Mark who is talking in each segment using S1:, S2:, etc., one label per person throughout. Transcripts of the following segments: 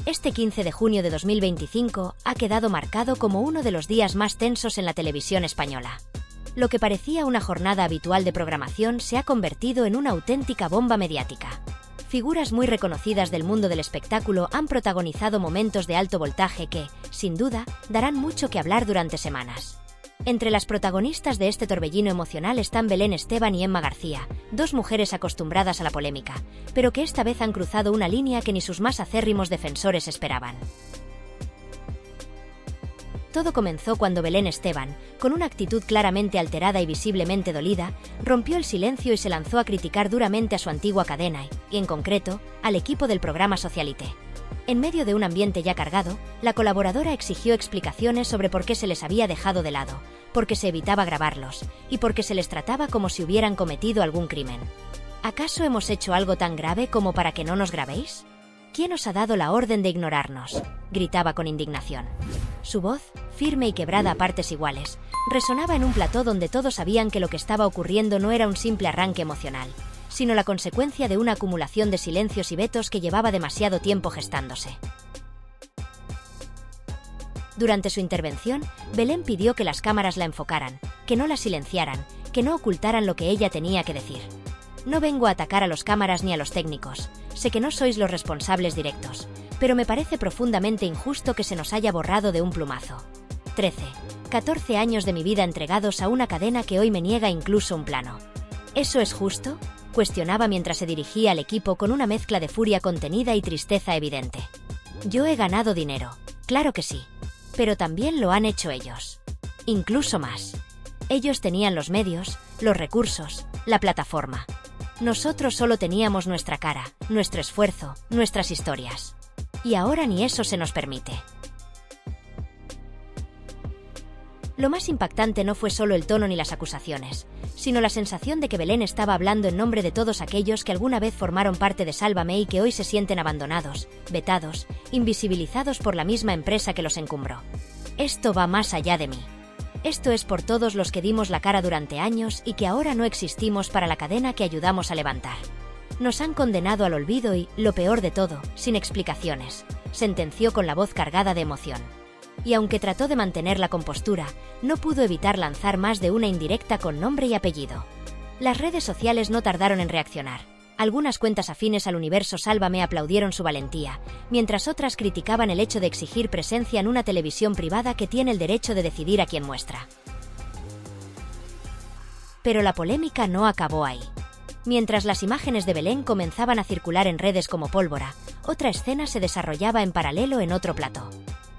S1: Este 15 de junio de 2025 ha quedado marcado como uno de los días más tensos en la televisión española. Lo que parecía una jornada habitual de programación se ha convertido en una auténtica bomba mediática. Figuras muy reconocidas del mundo del espectáculo han protagonizado momentos de alto voltaje que, sin duda, darán mucho que hablar durante semanas. Entre las protagonistas de este torbellino emocional están Belén Esteban y Emma García, dos mujeres acostumbradas a la polémica, pero que esta vez han cruzado una línea que ni sus más acérrimos defensores esperaban. Todo comenzó cuando Belén Esteban, con una actitud claramente alterada y visiblemente dolida, rompió el silencio y se lanzó a criticar duramente a su antigua cadena y, en concreto, al equipo del programa Socialité. En medio de un ambiente ya cargado, la colaboradora exigió explicaciones sobre por qué se les había dejado de lado, por qué se evitaba grabarlos, y por qué se les trataba como si hubieran cometido algún crimen. ¿Acaso hemos hecho algo tan grave como para que no nos grabéis? ¿Quién os ha dado la orden de ignorarnos?, gritaba con indignación. Su voz, firme y quebrada a partes iguales, resonaba en un plató donde todos sabían que lo que estaba ocurriendo no era un simple arranque emocional, sino la consecuencia de una acumulación de silencios y vetos que llevaba demasiado tiempo gestándose. Durante su intervención, Belén pidió que las cámaras la enfocaran, que no la silenciaran, que no ocultaran lo que ella tenía que decir. No vengo a atacar a los cámaras ni a los técnicos, sé que no sois los responsables directos, pero me parece profundamente injusto que se nos haya borrado de un plumazo. 14 años de mi vida entregados a una cadena que hoy me niega incluso un plano. ¿Eso es justo?, cuestionaba mientras se dirigía al equipo con una mezcla de furia contenida y tristeza evidente. Yo he ganado dinero, claro que sí, pero también lo han hecho ellos. Incluso más. Ellos tenían los medios, los recursos, la plataforma. Nosotros solo teníamos nuestra cara, nuestro esfuerzo, nuestras historias. Y ahora ni eso se nos permite. Lo más impactante no fue solo el tono ni las acusaciones, sino la sensación de que Belén estaba hablando en nombre de todos aquellos que alguna vez formaron parte de Sálvame y que hoy se sienten abandonados, vetados, invisibilizados por la misma empresa que los encumbró. Esto va más allá de mí. Esto es por todos los que dimos la cara durante años y que ahora no existimos para la cadena que ayudamos a levantar. Nos han condenado al olvido y, lo peor de todo, sin explicaciones, sentenció con la voz cargada de emoción. Y aunque trató de mantener la compostura, no pudo evitar lanzar más de una indirecta con nombre y apellido. Las redes sociales no tardaron en reaccionar. Algunas cuentas afines al universo Sálvame aplaudieron su valentía, mientras otras criticaban el hecho de exigir presencia en una televisión privada que tiene el derecho de decidir a quién muestra. Pero la polémica no acabó ahí. Mientras las imágenes de Belén comenzaban a circular en redes como pólvora, otra escena se desarrollaba en paralelo en otro plató.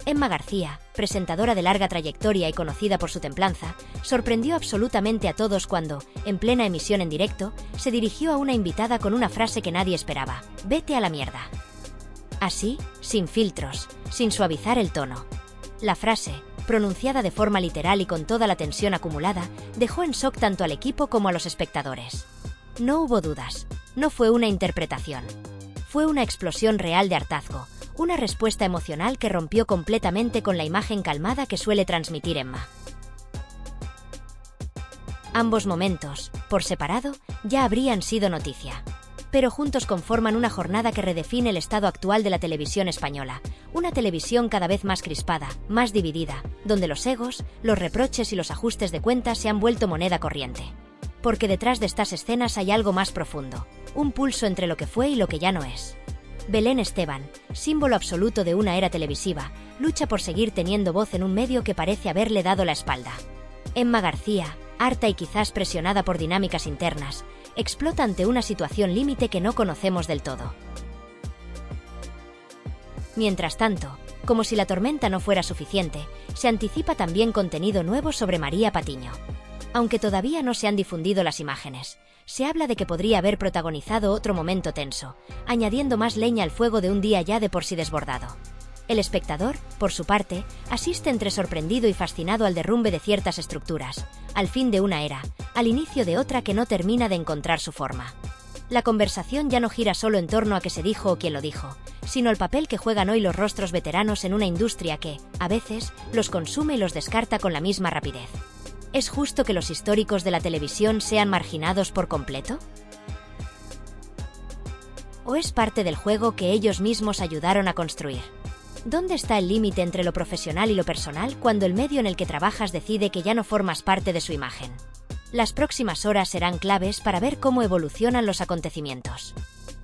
S1: Emma García, presentadora de larga trayectoria y conocida por su templanza, sorprendió absolutamente a todos cuando, en plena emisión en directo, se dirigió a una invitada con una frase que nadie esperaba: «Vete a la mierda». Así, sin filtros, sin suavizar el tono. La frase, pronunciada de forma literal y con toda la tensión acumulada, dejó en shock tanto al equipo como a los espectadores. No hubo dudas, no fue una interpretación. Fue una explosión real de hartazgo, una respuesta emocional que rompió completamente con la imagen calmada que suele transmitir Emma. Ambos momentos, por separado, ya habrían sido noticia. Pero juntos conforman una jornada que redefine el estado actual de la televisión española, una televisión cada vez más crispada, más dividida, donde los egos, los reproches y los ajustes de cuentas se han vuelto moneda corriente. Porque detrás de estas escenas hay algo más profundo, un pulso entre lo que fue y lo que ya no es. Belén Esteban, símbolo absoluto de una era televisiva, lucha por seguir teniendo voz en un medio que parece haberle dado la espalda. Emma García, harta y quizás presionada por dinámicas internas, explota ante una situación límite que no conocemos del todo. Mientras tanto, como si la tormenta no fuera suficiente, se anticipa también contenido nuevo sobre María Patiño. Aunque todavía no se han difundido las imágenes, se habla de que podría haber protagonizado otro momento tenso, añadiendo más leña al fuego de un día ya de por sí desbordado. El espectador, por su parte, asiste entre sorprendido y fascinado al derrumbe de ciertas estructuras, al fin de una era, al inicio de otra que no termina de encontrar su forma. La conversación ya no gira solo en torno a qué se dijo o quién lo dijo, sino al papel que juegan hoy los rostros veteranos en una industria que, a veces, los consume y los descarta con la misma rapidez. ¿Es justo que los históricos de la televisión sean marginados por completo? ¿O es parte del juego que ellos mismos ayudaron a construir? ¿Dónde está el límite entre lo profesional y lo personal cuando el medio en el que trabajas decide que ya no formas parte de su imagen? Las próximas horas serán claves para ver cómo evolucionan los acontecimientos.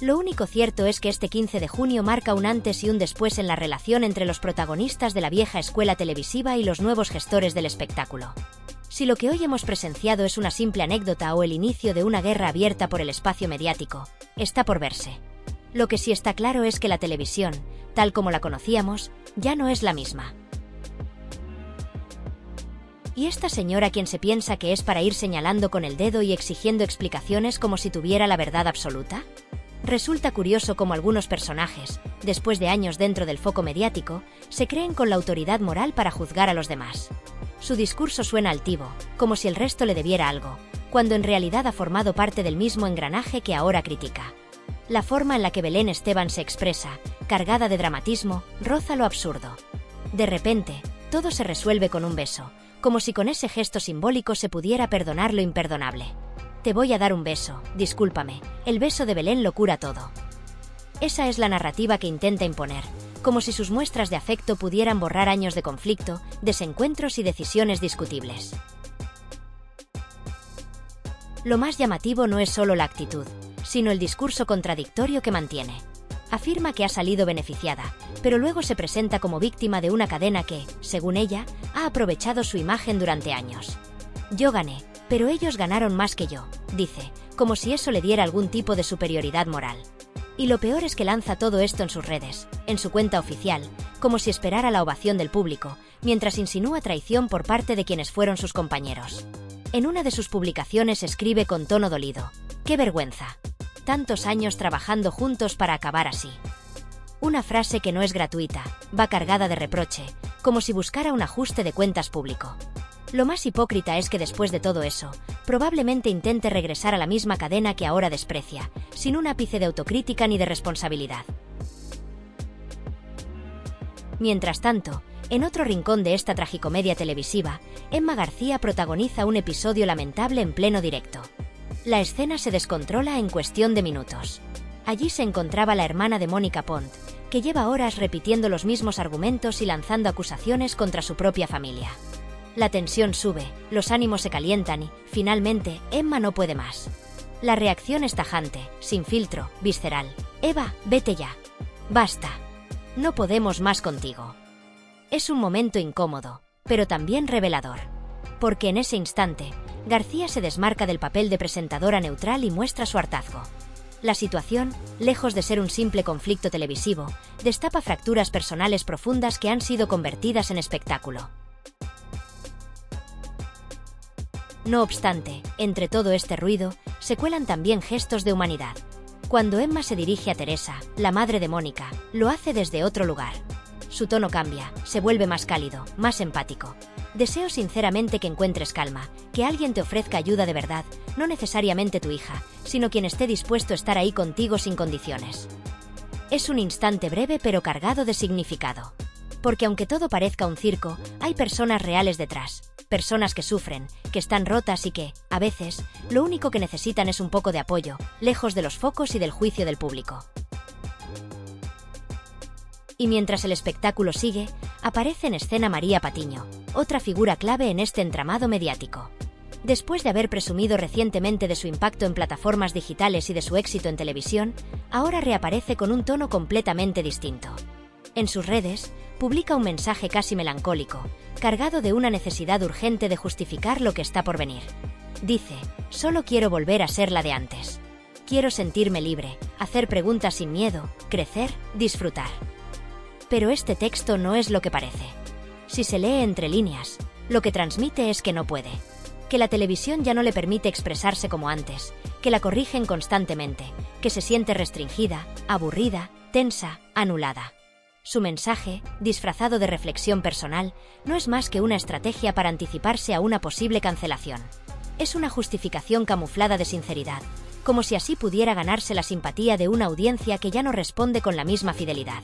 S1: Lo único cierto es que este 15 de junio marca un antes y un después en la relación entre los protagonistas de la vieja escuela televisiva y los nuevos gestores del espectáculo. Si lo que hoy hemos presenciado es una simple anécdota o el inicio de una guerra abierta por el espacio mediático, está por verse. Lo que sí está claro es que la televisión, tal como la conocíamos, ya no es la misma. ¿Y esta señora quien se piensa que es para ir señalando con el dedo y exigiendo explicaciones como si tuviera la verdad absoluta? Resulta curioso cómo algunos personajes, después de años dentro del foco mediático, se creen con la autoridad moral para juzgar a los demás. Su discurso suena altivo, como si el resto le debiera algo, cuando en realidad ha formado parte del mismo engranaje que ahora critica. La forma en la que Belén Esteban se expresa, cargada de dramatismo, roza lo absurdo. De repente, todo se resuelve con un beso, como si con ese gesto simbólico se pudiera perdonar lo imperdonable. Te voy a dar un beso, discúlpame, el beso de Belén lo cura todo. Esa es la narrativa que intenta imponer, como si sus muestras de afecto pudieran borrar años de conflicto, desencuentros y decisiones discutibles. Lo más llamativo no es solo la actitud, sino el discurso contradictorio que mantiene. Afirma que ha salido beneficiada, pero luego se presenta como víctima de una cadena que, según ella, ha aprovechado su imagen durante años. Yo gané, pero ellos ganaron más que yo, dice, como si eso le diera algún tipo de superioridad moral. Y lo peor es que lanza todo esto en sus redes, en su cuenta oficial, como si esperara la ovación del público, mientras insinúa traición por parte de quienes fueron sus compañeros. En una de sus publicaciones escribe con tono dolido: ¡qué vergüenza! Tantos años trabajando juntos para acabar así. Una frase que no es gratuita, va cargada de reproche, como si buscara un ajuste de cuentas público. Lo más hipócrita es que después de todo eso, probablemente intente regresar a la misma cadena que ahora desprecia, sin un ápice de autocrítica ni de responsabilidad. Mientras tanto, en otro rincón de esta tragicomedia televisiva, Emma García protagoniza un episodio lamentable en pleno directo. La escena se descontrola en cuestión de minutos. Allí se encontraba la hermana de Mónica Pont, que lleva horas repitiendo los mismos argumentos y lanzando acusaciones contra su propia familia. La tensión sube, los ánimos se calientan y, finalmente, Emma no puede más. La reacción es tajante, sin filtro, visceral. Eva, vete ya. Basta. No podemos más contigo. Es un momento incómodo, pero también revelador. Porque en ese instante, García se desmarca del papel de presentadora neutral y muestra su hartazgo. La situación, lejos de ser un simple conflicto televisivo, destapa fracturas personales profundas que han sido convertidas en espectáculo. No obstante, entre todo este ruido, se cuelan también gestos de humanidad. Cuando Emma se dirige a Teresa, la madre de Mónica, lo hace desde otro lugar. Su tono cambia, se vuelve más cálido, más empático. Deseo sinceramente que encuentres calma, que alguien te ofrezca ayuda de verdad, no necesariamente tu hija, sino quien esté dispuesto a estar ahí contigo sin condiciones. Es un instante breve pero cargado de significado. Porque aunque todo parezca un circo, hay personas reales detrás. Personas que sufren, que están rotas y que, a veces, lo único que necesitan es un poco de apoyo, lejos de los focos y del juicio del público. Y mientras el espectáculo sigue, aparece en escena María Patiño, otra figura clave en este entramado mediático. Después de haber presumido recientemente de su impacto en plataformas digitales y de su éxito en televisión, ahora reaparece con un tono completamente distinto. En sus redes, publica un mensaje casi melancólico, cargado de una necesidad urgente de justificar lo que está por venir. Dice: solo quiero volver a ser la de antes. Quiero sentirme libre, hacer preguntas sin miedo, crecer, disfrutar. Pero este texto no es lo que parece. Si se lee entre líneas, lo que transmite es que no puede. Que la televisión ya no le permite expresarse como antes, que la corrigen constantemente, que se siente restringida, aburrida, tensa, anulada. Su mensaje, disfrazado de reflexión personal, no es más que una estrategia para anticiparse a una posible cancelación. Es una justificación camuflada de sinceridad, como si así pudiera ganarse la simpatía de una audiencia que ya no responde con la misma fidelidad.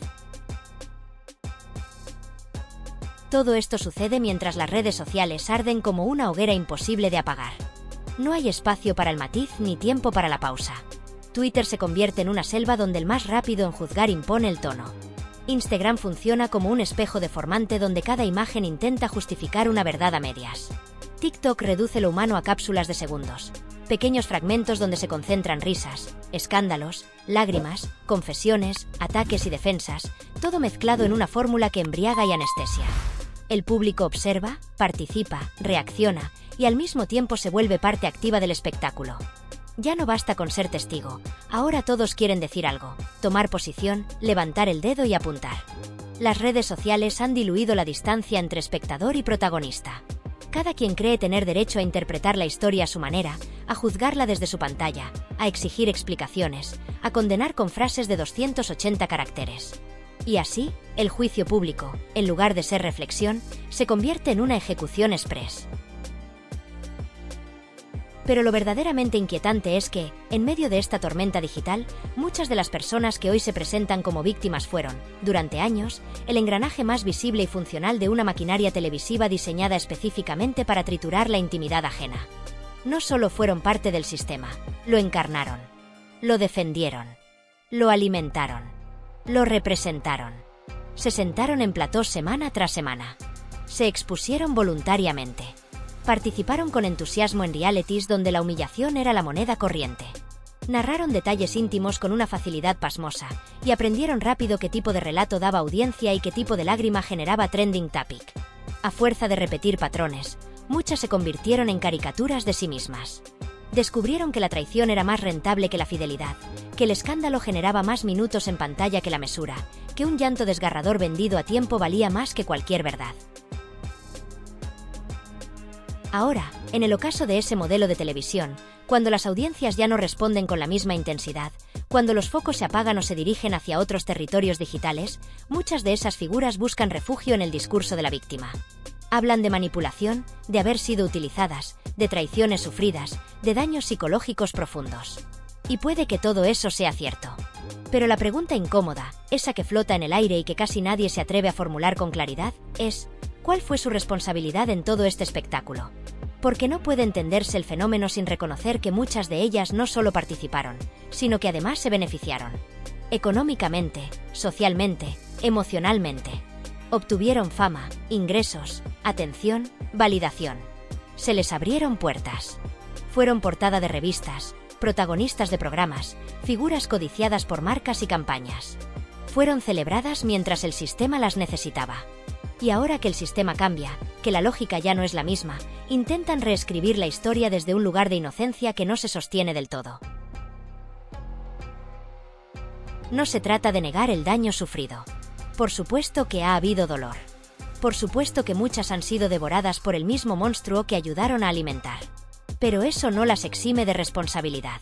S1: Todo esto sucede mientras las redes sociales arden como una hoguera imposible de apagar. No hay espacio para el matiz ni tiempo para la pausa. Twitter se convierte en una selva donde el más rápido en juzgar impone el tono. Instagram funciona como un espejo deformante donde cada imagen intenta justificar una verdad a medias. TikTok reduce lo humano a cápsulas de segundos, pequeños fragmentos donde se concentran risas, escándalos, lágrimas, confesiones, ataques y defensas, todo mezclado en una fórmula que embriaga y anestesia. El público observa, participa, reacciona y al mismo tiempo se vuelve parte activa del espectáculo. Ya no basta con ser testigo, ahora todos quieren decir algo, tomar posición, levantar el dedo y apuntar. Las redes sociales han diluido la distancia entre espectador y protagonista. Cada quien cree tener derecho a interpretar la historia a su manera, a juzgarla desde su pantalla, a exigir explicaciones, a condenar con frases de 280 caracteres. Y así, el juicio público, en lugar de ser reflexión, se convierte en una ejecución express. Pero lo verdaderamente inquietante es que, en medio de esta tormenta digital, muchas de las personas que hoy se presentan como víctimas fueron, durante años, el engranaje más visible y funcional de una maquinaria televisiva diseñada específicamente para triturar la intimidad ajena. No solo fueron parte del sistema, lo encarnaron, lo defendieron, lo alimentaron, lo representaron. Se sentaron en platós semana tras semana. Se expusieron voluntariamente. Participaron con entusiasmo en realities donde la humillación era la moneda corriente. Narraron detalles íntimos con una facilidad pasmosa, y aprendieron rápido qué tipo de relato daba audiencia y qué tipo de lágrima generaba trending topic. A fuerza de repetir patrones, muchas se convirtieron en caricaturas de sí mismas. Descubrieron que la traición era más rentable que la fidelidad, que el escándalo generaba más minutos en pantalla que la mesura, que un llanto desgarrador vendido a tiempo valía más que cualquier verdad. Ahora, en el ocaso de ese modelo de televisión, cuando las audiencias ya no responden con la misma intensidad, cuando los focos se apagan o se dirigen hacia otros territorios digitales, muchas de esas figuras buscan refugio en el discurso de la víctima. Hablan de manipulación, de haber sido utilizadas, de traiciones sufridas, de daños psicológicos profundos. Y puede que todo eso sea cierto. Pero la pregunta incómoda, esa que flota en el aire y que casi nadie se atreve a formular con claridad, es: ¿cuál fue su responsabilidad en todo este espectáculo? Porque no puede entenderse el fenómeno sin reconocer que muchas de ellas no solo participaron, sino que además se beneficiaron. Económicamente, socialmente, emocionalmente. Obtuvieron fama, ingresos, atención, validación. Se les abrieron puertas. Fueron portada de revistas, protagonistas de programas, figuras codiciadas por marcas y campañas. Fueron celebradas mientras el sistema las necesitaba. Y ahora que el sistema cambia, que la lógica ya no es la misma, intentan reescribir la historia desde un lugar de inocencia que no se sostiene del todo. No se trata de negar el daño sufrido. Por supuesto que ha habido dolor. Por supuesto que muchas han sido devoradas por el mismo monstruo que ayudaron a alimentar. Pero eso no las exime de responsabilidad.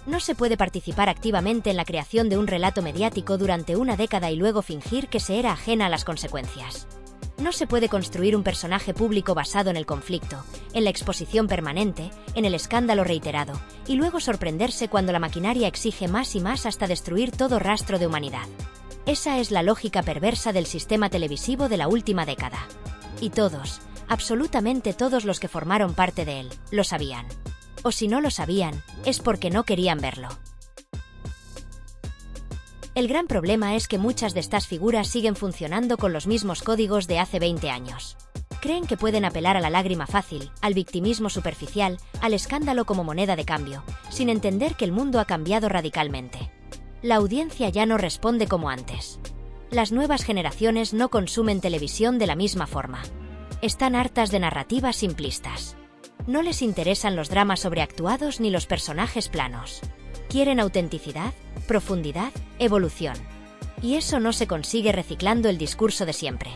S1: No se puede participar activamente en la creación de un relato mediático durante una década y luego fingir que se era ajena a las consecuencias. No se puede construir un personaje público basado en el conflicto, en la exposición permanente, en el escándalo reiterado, y luego sorprenderse cuando la maquinaria exige más y más hasta destruir todo rastro de humanidad. Esa es la lógica perversa del sistema televisivo de la última década. Y todos, absolutamente todos los que formaron parte de él, lo sabían. O si no lo sabían, es porque no querían verlo. El gran problema es que muchas de estas figuras siguen funcionando con los mismos códigos de hace 20 años. Creen que pueden apelar a la lágrima fácil, al victimismo superficial, al escándalo como moneda de cambio, sin entender que el mundo ha cambiado radicalmente. La audiencia ya no responde como antes. Las nuevas generaciones no consumen televisión de la misma forma. Están hartas de narrativas simplistas. No les interesan los dramas sobreactuados ni los personajes planos. Quieren autenticidad, profundidad, evolución. Y eso no se consigue reciclando el discurso de siempre.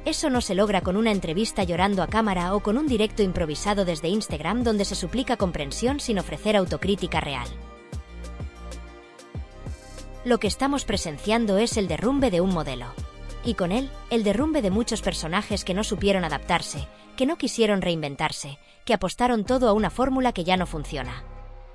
S1: Eso no se logra con una entrevista llorando a cámara o con un directo improvisado desde Instagram donde se suplica comprensión sin ofrecer autocrítica real. Lo que estamos presenciando es el derrumbe de un modelo. Y con él, el derrumbe de muchos personajes que no supieron adaptarse, que no quisieron reinventarse, que apostaron todo a una fórmula que ya no funciona.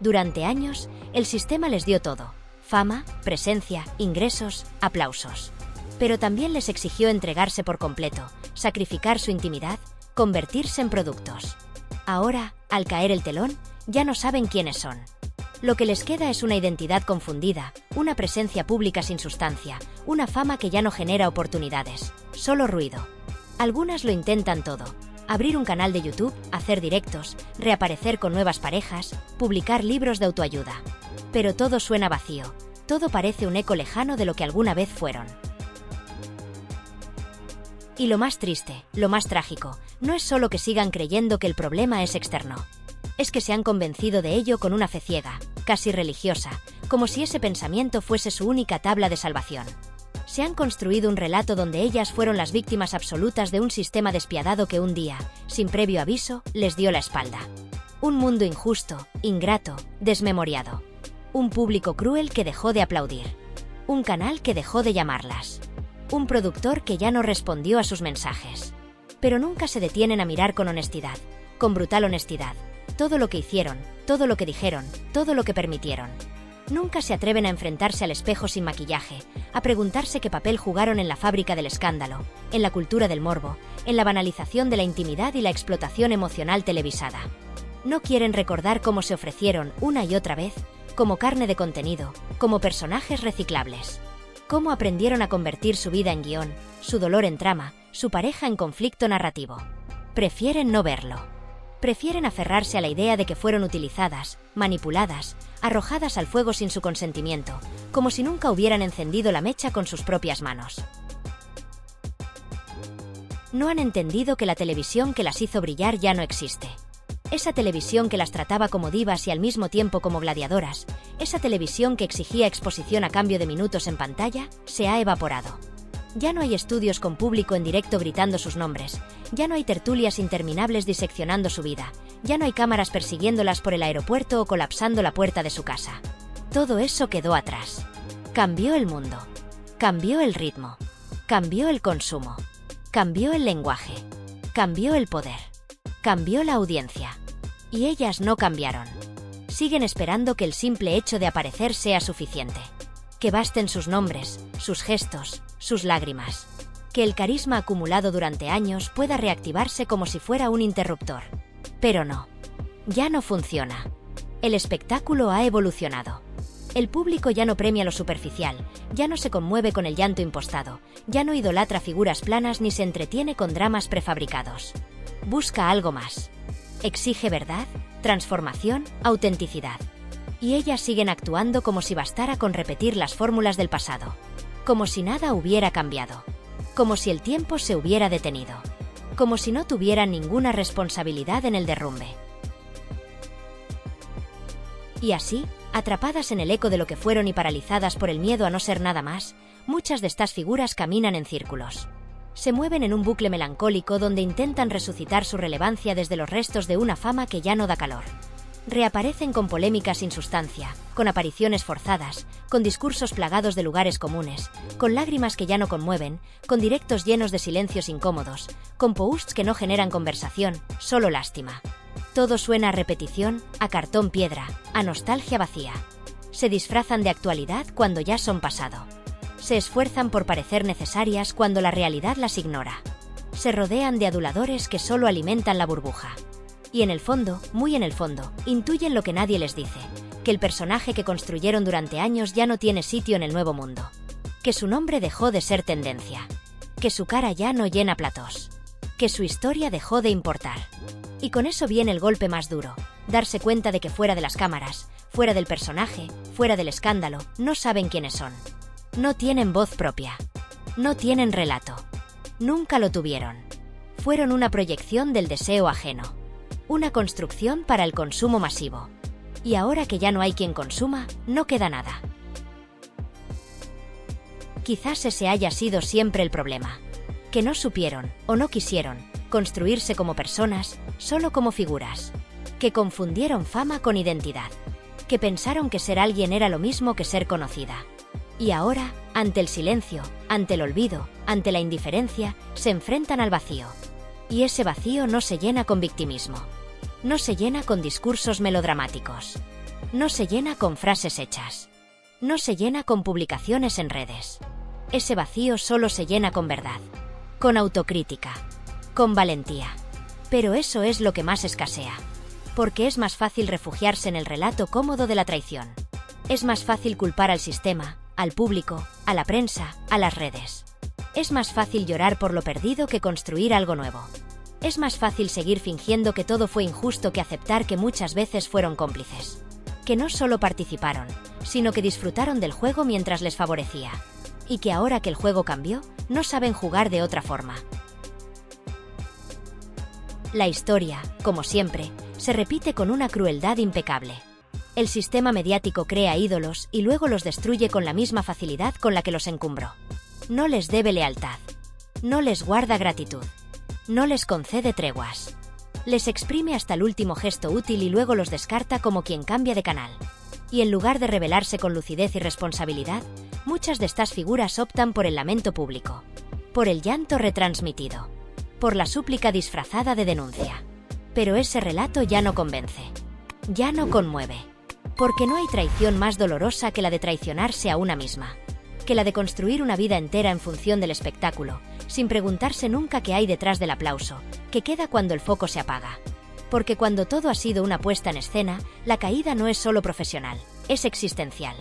S1: Durante años, el sistema les dio todo: fama, presencia, ingresos, aplausos. Pero también les exigió entregarse por completo, sacrificar su intimidad, convertirse en productos. Ahora, al caer el telón, ya no saben quiénes son. Lo que les queda es una identidad confundida, una presencia pública sin sustancia, una fama que ya no genera oportunidades, solo ruido. Algunas lo intentan todo: abrir un canal de YouTube, hacer directos, reaparecer con nuevas parejas, publicar libros de autoayuda. Pero todo suena vacío, todo parece un eco lejano de lo que alguna vez fueron. Y lo más triste, lo más trágico, no es solo que sigan creyendo que el problema es externo. Es que se han convencido de ello con una fe ciega, casi religiosa, como si ese pensamiento fuese su única tabla de salvación. Se han construido un relato donde ellas fueron las víctimas absolutas de un sistema despiadado que un día, sin previo aviso, les dio la espalda. Un mundo injusto, ingrato, desmemoriado. Un público cruel que dejó de aplaudir. Un canal que dejó de llamarlas. Un productor que ya no respondió a sus mensajes. Pero nunca se detienen a mirar con honestidad, con brutal honestidad, todo lo que hicieron, todo lo que dijeron, todo lo que permitieron. Nunca se atreven a enfrentarse al espejo sin maquillaje, a preguntarse qué papel jugaron en la fábrica del escándalo, en la cultura del morbo, en la banalización de la intimidad y la explotación emocional televisada. No quieren recordar cómo se ofrecieron una y otra vez, como carne de contenido, como personajes reciclables. Cómo aprendieron a convertir su vida en guión, su dolor en trama, su pareja en conflicto narrativo. Prefieren no verlo. Prefieren aferrarse a la idea de que fueron utilizadas, manipuladas, arrojadas al fuego sin su consentimiento, como si nunca hubieran encendido la mecha con sus propias manos. No han entendido que la televisión que las hizo brillar ya no existe. Esa televisión que las trataba como divas y al mismo tiempo como gladiadoras, esa televisión que exigía exposición a cambio de minutos en pantalla, se ha evaporado. Ya no hay estudios con público en directo gritando sus nombres, ya no hay tertulias interminables diseccionando su vida, ya no hay cámaras persiguiéndolas por el aeropuerto o colapsando la puerta de su casa. Todo eso quedó atrás. Cambió el mundo. Cambió el ritmo. Cambió el consumo. Cambió el lenguaje. Cambió el poder. Cambió la audiencia. Y ellas no cambiaron. Siguen esperando que el simple hecho de aparecer sea suficiente. Que basten sus nombres, sus gestos, sus lágrimas. Que el carisma acumulado durante años pueda reactivarse como si fuera un interruptor. Pero no. Ya no funciona. El espectáculo ha evolucionado. El público ya no premia lo superficial, ya no se conmueve con el llanto impostado, ya no idolatra figuras planas ni se entretiene con dramas prefabricados. Busca algo más. Exige verdad, transformación, autenticidad. Y ellas siguen actuando como si bastara con repetir las fórmulas del pasado. Como si nada hubiera cambiado. Como si el tiempo se hubiera detenido. Como si no tuvieran ninguna responsabilidad en el derrumbe. Y así, atrapadas en el eco de lo que fueron y paralizadas por el miedo a no ser nada más, muchas de estas figuras caminan en círculos. Se mueven en un bucle melancólico donde intentan resucitar su relevancia desde los restos de una fama que ya no da calor. Reaparecen con polémicas sin sustancia, con apariciones forzadas, con discursos plagados de lugares comunes, con lágrimas que ya no conmueven, con directos llenos de silencios incómodos, con posts que no generan conversación, solo lástima. Todo suena a repetición, a cartón piedra, a nostalgia vacía. Se disfrazan de actualidad cuando ya son pasado. Se esfuerzan por parecer necesarias cuando la realidad las ignora. Se rodean de aduladores que solo alimentan la burbuja. Y en el fondo, muy en el fondo, intuyen lo que nadie les dice, que el personaje que construyeron durante años ya no tiene sitio en el nuevo mundo. Que su nombre dejó de ser tendencia. Que su cara ya no llena platós. Que su historia dejó de importar. Y con eso viene el golpe más duro, darse cuenta de que fuera de las cámaras, fuera del personaje, fuera del escándalo, no saben quiénes son. No tienen voz propia. No tienen relato. Nunca lo tuvieron. Fueron una proyección del deseo ajeno. Una construcción para el consumo masivo. Y ahora que ya no hay quien consuma, no queda nada. Quizás ese haya sido siempre el problema. Que no supieron, o no quisieron, construirse como personas, solo como figuras. Que confundieron fama con identidad. Que pensaron que ser alguien era lo mismo que ser conocida. Y ahora, ante el silencio, ante el olvido, ante la indiferencia, se enfrentan al vacío. Y ese vacío no se llena con victimismo. No se llena con discursos melodramáticos. No se llena con frases hechas. No se llena con publicaciones en redes. Ese vacío solo se llena con verdad. Con autocrítica. Con valentía. Pero eso es lo que más escasea. Porque es más fácil refugiarse en el relato cómodo de la traición. Es más fácil culpar al sistema, al público, a la prensa, a las redes. Es más fácil llorar por lo perdido que construir algo nuevo. Es más fácil seguir fingiendo que todo fue injusto que aceptar que muchas veces fueron cómplices. Que no solo participaron, sino que disfrutaron del juego mientras les favorecía. Y que ahora que el juego cambió, no saben jugar de otra forma. La historia, como siempre, se repite con una crueldad impecable. El sistema mediático crea ídolos y luego los destruye con la misma facilidad con la que los encumbró. No les debe lealtad. No les guarda gratitud. No les concede treguas. Les exprime hasta el último gesto útil y luego los descarta como quien cambia de canal. Y en lugar de revelarse con lucidez y responsabilidad, muchas de estas figuras optan por el lamento público, por el llanto retransmitido, por la súplica disfrazada de denuncia. Pero ese relato ya no convence, ya no conmueve, porque no hay traición más dolorosa que la de traicionarse a una misma, que la de construir una vida entera en función del espectáculo, sin preguntarse nunca qué hay detrás del aplauso, que queda cuando el foco se apaga. Porque cuando todo ha sido una puesta en escena, la caída no es solo profesional, es existencial.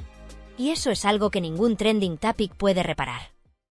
S1: Y eso es algo que ningún trending topic puede reparar.